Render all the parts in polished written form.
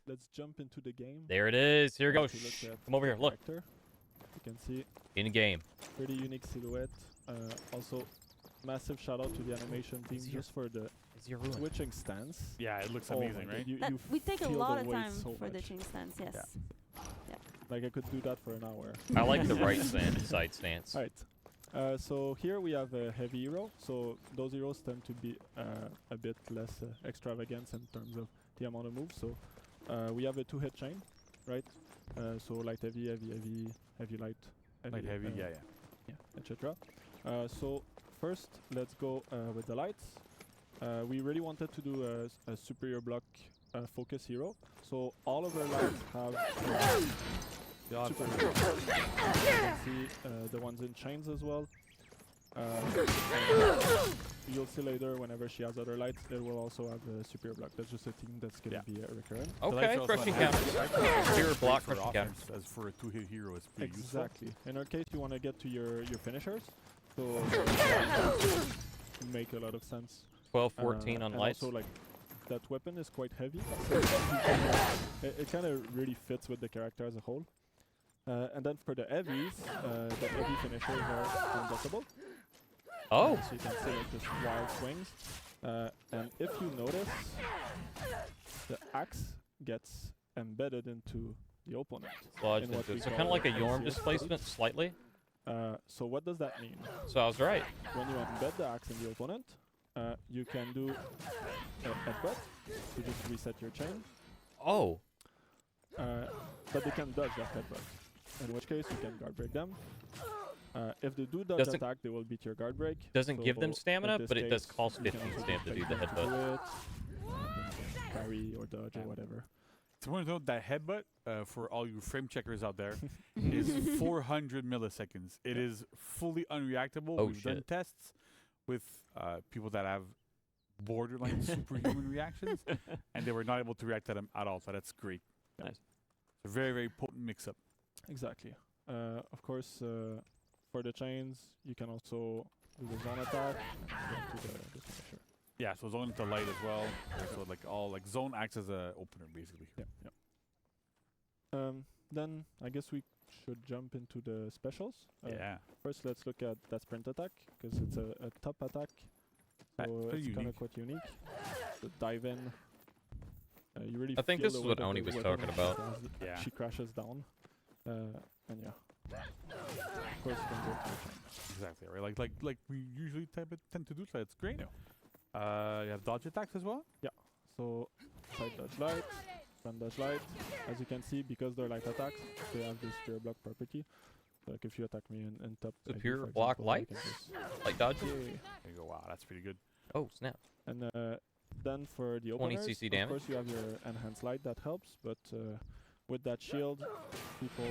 let's jump into the game. There it is. Here it goes. Come over here. Look. You can see In game. pretty unique silhouette. Also, massive shout out to the animation team just for the switching stance. Yeah, it looks Oh amazing, my God, right? you we take a feel lot the of weight time so for the much. change stance, yes. Yeah. Like I could do that for an hour. I like the right side stance. Alright. So here we have a heavy hero. So those heroes tend to be a bit less extravagant in terms of the amount of moves. So we have a 2-hit chain, right? So light, heavy, heavy, heavy, heavy, light, Light, heavy, yeah, etc. So first, let's go with the lights. We really wanted to do a superior block focus hero. So all of our lights have superior block. You can see the ones in chains as well. You'll see later whenever she has other lights, it will also have a superior block. That's just a theme that's going to be recurrent. Okay, crushing counters. Superior block, crushing counters. As for a 2-hit hero, it's pretty Exactly. In our case, you want to get to your finishers. So make a lot of sense. 12, 14 on and lights. Also, like, that weapon is quite heavy. It kind of really fits with the character as a whole. And then for the heavies, the heavy finishers are unblockable. Oh. So you can see like just wild swings. And if you notice, the axe gets embedded into the opponent. Lodged into it. So kind of like a Yorm displacement, slightly. So what does that mean? So I was right. When you embed the axe in the opponent, you can do a headbutt to just reset your chain. Oh. But they can dodge that headbutt, in which case you can guard break them. If they do dodge attack, they will beat your guard break. Doesn't give them stamina, but it does case, cost 15 stamina to do the headbutt. Parry or dodge or whatever. So I want to note that headbutt, for all you frame checkers out there, is 400 milliseconds. It is fully unreactable. We've done tests with people that have borderline superhuman reactions, and they were not able to react to them at all. So that's great. Nice. It's a very, very potent mix-up. Exactly. Of course, for the chains, you can also do the zone attack and get to the finisher. Yeah, so zone into light as well. So like all like zone acts as a opener basically. Yeah. Then I guess we should jump into the specials. Yeah. First, let's look at that sprint attack because it's a top attack. So it's kind of quite unique. The dive in. You really. I think feel this is the what weight of Oni the was weapon talking about. Yeah. She crashes down. And yeah. Of course, you can go to the chain. Exactly, right? Like we usually tend to do, so it's great. You have dodge attacks as well? Yeah. So side dodge light, front dodge light. As you can see, because they're light attacks, they have this pure block property. So like if you attack me in top, The pure block light? Like dodge? Yeah. There you go. Wow, that's pretty good. Oh, snap. And then for the 20 openers, CC damage. of course you have your enhanced light that helps, but with that shield, people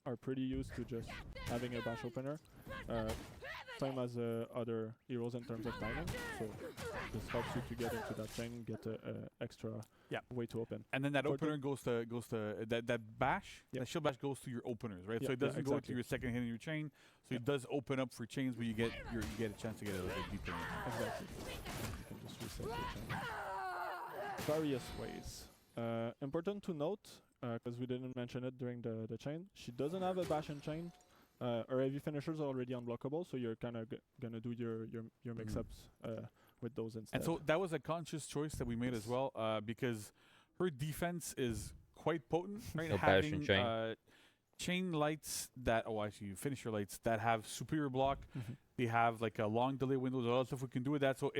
are pretty used to just having a bash opener. Same as other heroes in terms of timing, so this helps you to get into that chain, get a extra way to open. And then that opener goes to that bash. That shield bash goes to your openers, right? So it doesn't go to your second hit in your chain. So it does open up for chains where you get a chance to get a little bit deeper. Exactly. You can just reset your chain. Various ways. Important to note, because we didn't mention it during the chain, she doesn't have a bash and chain. Her heavy finishers are already unblockable, so you're kind of gonna do your mix-ups with those instead. And so that was a conscious choice that we made as well, because her defense is quite potent, right? No bash and chain. Chain lights that, actually finisher lights that have superior block. They have like a long delay windows, a lot of stuff we can do with that. So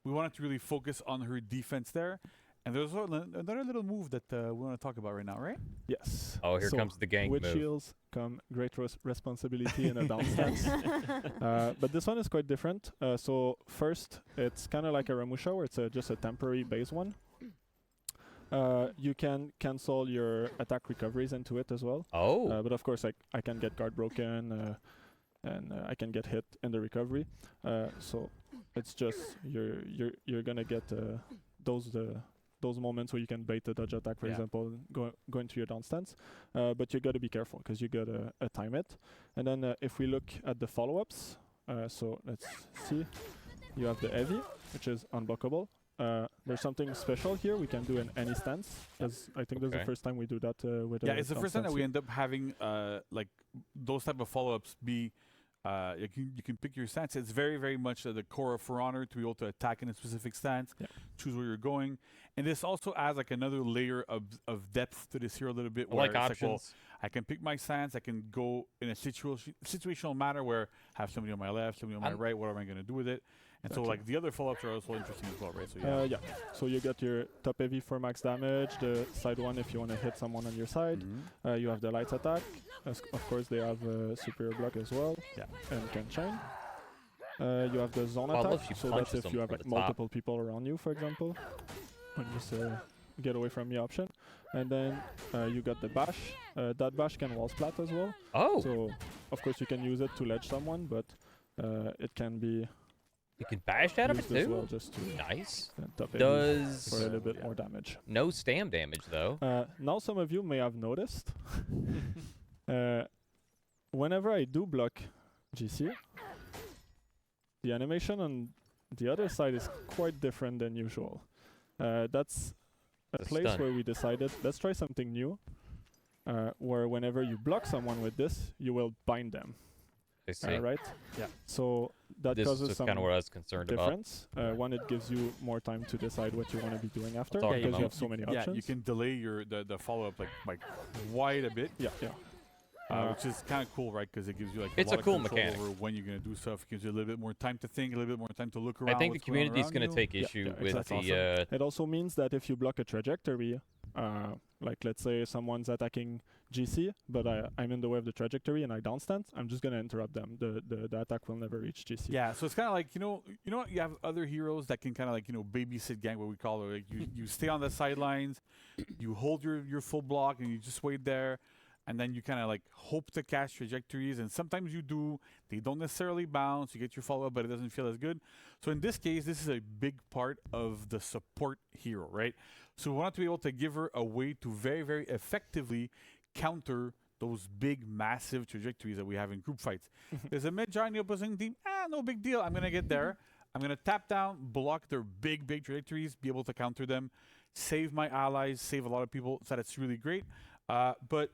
we wanted to really focus on her defense there. And there's another little move that we want to talk about right now, right? Yes. Oh, here comes the gang with move. shields come great responsibility in a down stance. But this one is quite different. So first, it's kind of like a Ramusha, where it's just a temporary base one. You can cancel your attack recoveries into it as well. Oh. But of course, I can get guard broken, and I can get hit in the recovery. So it's just you're gonna get those moments where you can bait the dodge attack, for example, go into your down stance. But you got to be careful because you got to time it. And then if we look at the follow-ups, so let's see. You have the heavy, which is unblockable. there's something special here we can do in any stance. I think that's the first time we do that with. Yeah, it's the first time that we end up having like those type of follow-ups be. You can pick your stance. It's very, very much the core of For Honor to be able to attack in a specific stance, choose where you're going, and this also adds like another layer of depth to this hero a little bit. I like options. Like, well, I can pick my stance. I can go in a situational manner where I have somebody on my left, somebody on my right. What am I going to do with it? And so like the other follow-ups are also interesting as well, right? So yeah. So you get your top heavy for max damage, the side one if you want to hit someone on your side. You have the light attack. Of course, they have superior block as well. Yeah. And can chain. You have the zone attack. So that's if you have like multiple people around you, for example. And just get away from the option. And then you got the bash. That bash can wall splat as well. Oh. So of course you can use it to ledge someone, but it can be. You can bash out of it too? Well, just to nice. Does for a little bit more damage. No stam damage though. Now some of you may have noticed. Whenever I do block GC, the animation on the other side is quite different than usual. That's a place where we decided, let's try something new, where whenever you block someone with this, you will bind them. I see. Right? Yeah. So that this causes is some kind of what I was concerned difference. One, it gives you more time to decide what you want to be doing after because you have so many options. Yeah, you can delay the follow-up like quite a bit. Yeah. Which is kind of cool, right? Because it gives you like it's a lot a cool of control mechanic over when you're going to do stuff. It gives you a little bit more time to think, a little bit more time to look around. I think the community is going to take issue with the. It also means that if you block a trajectory, like let's say someone's attacking GC, but I'm in the way of the trajectory and I downstand, I'm just going to interrupt them. The attack will never reach GC. Yeah, so it's kind of like, you know what, you have other heroes that can kind of like, babysit gang, what we call it. Like you stay on the sidelines, you hold your full block and you just wait there. And then you kind of like hope to catch trajectories, and sometimes you do. They don't necessarily bounce. You get your follow-up, but it doesn't feel as good. So in this case, this is a big part of the support hero, right? So we want to be able to give her a way to very, very effectively counter those big, massive trajectories that we have in group fights. There's a mid-giant in the opposing team. No big deal. I'm going to get there. I'm going to tap down, block their big, big trajectories, be able to counter them, save my allies, save a lot of people. So that's really great. But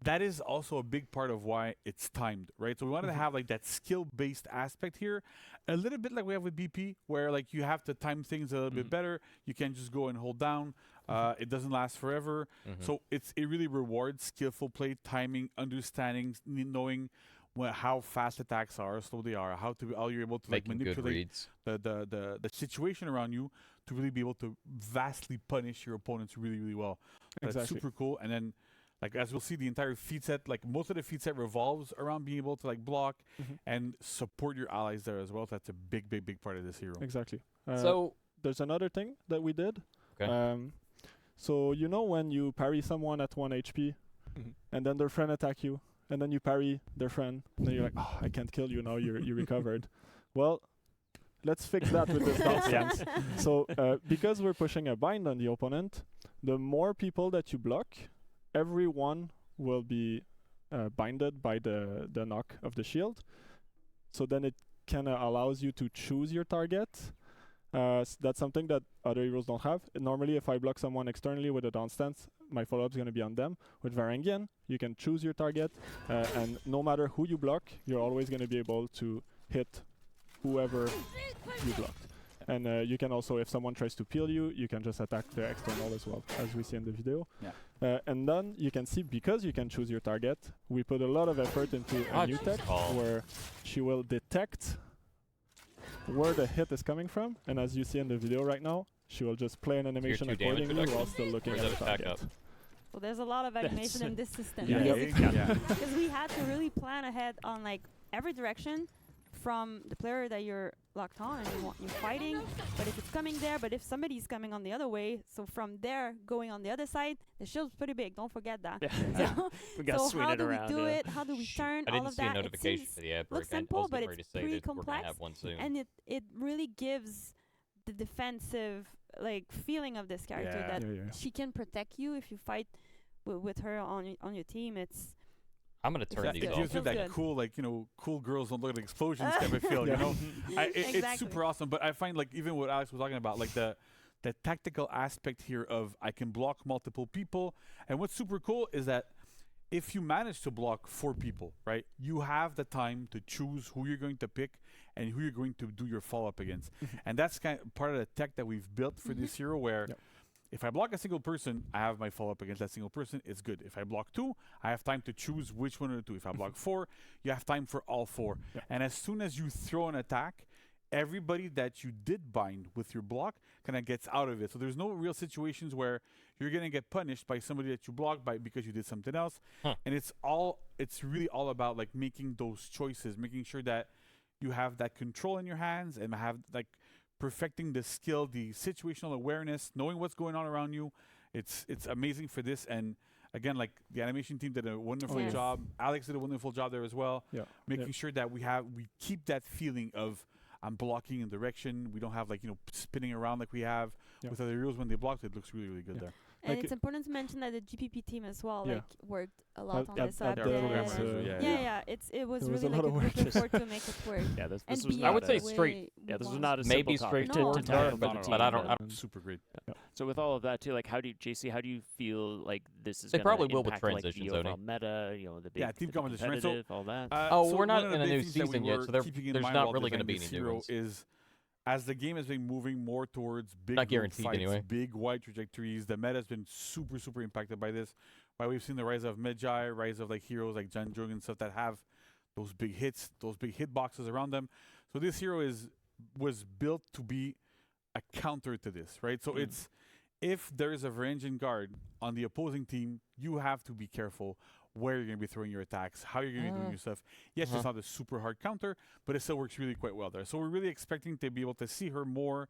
that is also a big part of why it's timed, right? So we wanted to have like that skill-based aspect here, a little bit like we have with BP, where like you have to time things a little bit better. You can't just go and hold down. It doesn't last forever. So it really rewards skillful play, timing, understanding, knowing how fast attacks are, slow they are, how you're able to like manipulate the situation around you to really be able to vastly punish your opponents really, really well. That's super cool. And then, like as we'll see, the entire feat set, like most of the feat set revolves around being able to like block and support your allies there as well. So that's a big, big, big part of this hero. Exactly. So there's another thing that we did. Okay. So when you parry someone at 1 HP, and then their friend attack you, and then you parry their friend, and then you're like, oh, I can't kill you now. You recovered. Well, let's fix that with this down stance. So because we're pushing a bind on the opponent, the more people that you block, everyone will be binded by the knock of the shield. So then it kind of allows you to choose your target. That's something that other heroes don't have. Normally, if I block someone externally with a down stance, my follow-up is going to be on them. With Varangian, you can choose your target, and no matter who you block, you're always going to be able to hit whoever you blocked. And you can also, if someone tries to peel you, you can just attack the external as well, as we see in the video. Yeah. And then you can see, because you can choose your target, we put a lot of effort into a new tech where she will detect where the hit is coming from. And as you see in the video right now, she will just play an animation accordingly while still looking at the target. So there's a lot of animation in this system. Yeah. Because we had to really plan ahead on like every direction from the player that you're locked on and you're fighting, but if it's coming there, but if somebody's coming on the other way, so from there going on the other side, the shield's pretty big, don't forget that. So, we got so how do we do it? How do we turn all of that? I didn't see a notification for the ad break. Looks simple, but it's pretty complex, we're gonna have one soon. and it really gives the defensive like feeling of this character that she can protect you if you fight with her on your team. I'm gonna turn these It off. gives you that good. cool, like, cool girls don't look at explosions type of feel, you know? It's Exactly. super awesome. But I find, like, even what Alex was talking about, like the tactical aspect here of I can block multiple people. And what's super cool is that if you manage to block 4 people, right, you have the time to choose who you're going to pick and who you're going to do your follow-up against. And that's kind of part of the tech that we've built for this hero, where if I block a single person, I have my follow-up against that single person. It's good. If I block 2, I have time to choose which one of the 2. If I block 4, you have time for all 4. And as soon as you throw an attack, everybody that you did bind with your block kind of gets out of it. So there's no real situations where you're going to get punished by somebody that you blocked by because you did something else. And it's really all about, like, making those choices, making sure that you have that control in your hands and have, like, perfecting the skill, the situational awareness, knowing what's going on around you. It's amazing for this. And again, like, the animation team did a wonderful job. Alex did a wonderful job there as well. Making sure that we keep that feeling of I'm blocking in direction. We don't have, like, spinning around like we have with other heroes. When they blocked, it looks really, really good there. And Like it's important to mention that the GPP team as well, Yeah. like, worked a lot on At- this. So at at the the programmers, it was There was really a like lot a of group work. effort to make it work. Yeah, this And was be not I would say way straight- Yeah, this was one. not a Maybe simple straight topic No. to tackle for No, the no, team. but I don't- Super great. So with all of that too, like, how do you feel like this is They gonna probably will with impact, like, transitions, the Oni. overall meta, the big, team the competition, right? So, competitive, all that? Oh, we're not one of in the a big new things that we season yet, were so keeping in there's mind not while really gonna designing be this any new hero ones. is, as the game has been moving more towards big Not group guaranteed fights, anyway. big wide trajectories, the meta has been super, super impacted by this. Why we've seen the rise of Magi, rise of, like, heroes like Janjung and stuff that have those big hits, those big hit boxes around them. So this hero was built to be a counter to this, right? So it's, if there is a Varangian Guard on the opposing team, you have to be careful where you're going to be throwing your attacks, how you're going to be doing your stuff. Yes, it's not a super hard counter, but it still works really quite well there. So we're really expecting to be able to see her more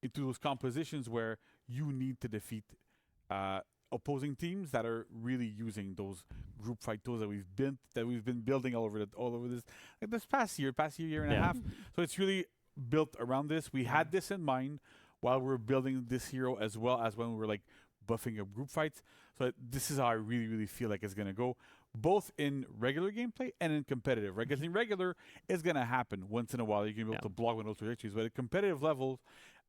into those compositions where you need to defeat opposing teams that are really using those group fight tools that we've been building all over this, like, this past year and a half. So it's really built around this. We had this in mind while we were building this hero, as well as when we were, like, buffing up group fights. So this is how I really, really feel like it's gonna go, both in regular gameplay and in competitive. Right? Because in regular, it's gonna happen once in a while. You're gonna be able to block one of those trajectories. But at competitive levels,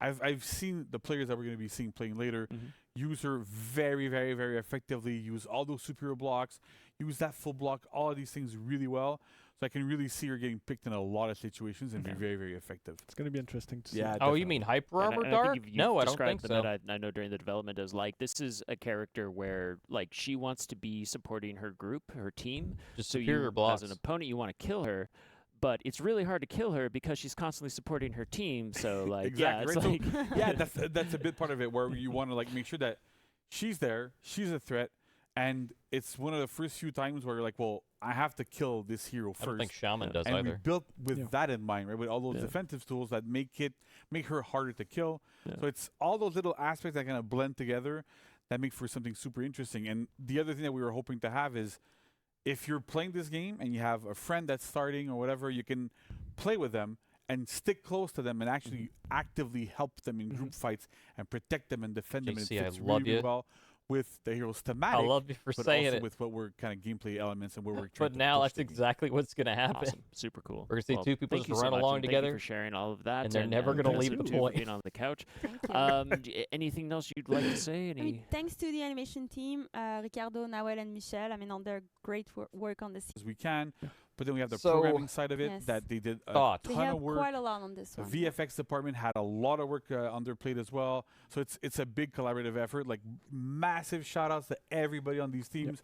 I've seen the players that we're gonna be seeing playing later use her very, very, very effectively. Use all those superior blocks. Use that full block. All of these things really well. So I can really see her getting picked in a lot of situations and be very, very effective. It's going to be interesting to see. Yeah. Oh, you definitely. mean Hyper And Armor I Dark? think you've No, I don't think described the so. meta, I know during the development as, like, this is a character where, like, she wants to be supporting her group, her team. Just So superior you, blocks. as an opponent, you want to kill her, but it's really hard to kill her because she's constantly supporting her team. So, like, Exactly, yeah, it's right? like Yeah, that's a bit part of it where you want to, like, make sure that she's there, she's a threat, and it's one of the first few times where you're like, well, I have to kill this hero I first. don't think Shaman does and we either. built with that in mind, right? With all those Yeah. defensive tools that make her harder to kill. Yeah. So it's all those little aspects that kind of blend together that make for something super interesting. And the other thing that we were hoping to have is, if you're playing this game and you have a friend that's starting or whatever, you can play with them and stick close to them and actually actively help them in group fights and protect them and defend them. And JC, it I fits love really you. well with the hero's thematic. I love you for but saying also it. with what we're kind of gameplay elements and where we're trying But to now push that's the game. exactly what's going to happen. awesome, super cool. We're gonna see Well, two people thank just you so run much, along and together, Thank you for sharing all of that, and they're never gonna thanks leave to the you for point. being on the couch. Thank you. Anything else you'd like to say? I mean, thanks to the animation team, Ricardo, Nawel, and Michel. I mean, on their great work on this. as we can. But then we have the So- programming side of it Yes. that they did a Thoughts? They ton of helped work. quite a lot on this The one. VFX department had a lot of work on their plate as well. So it's a big collaborative effort. Like, massive shout outs to everybody on these teams.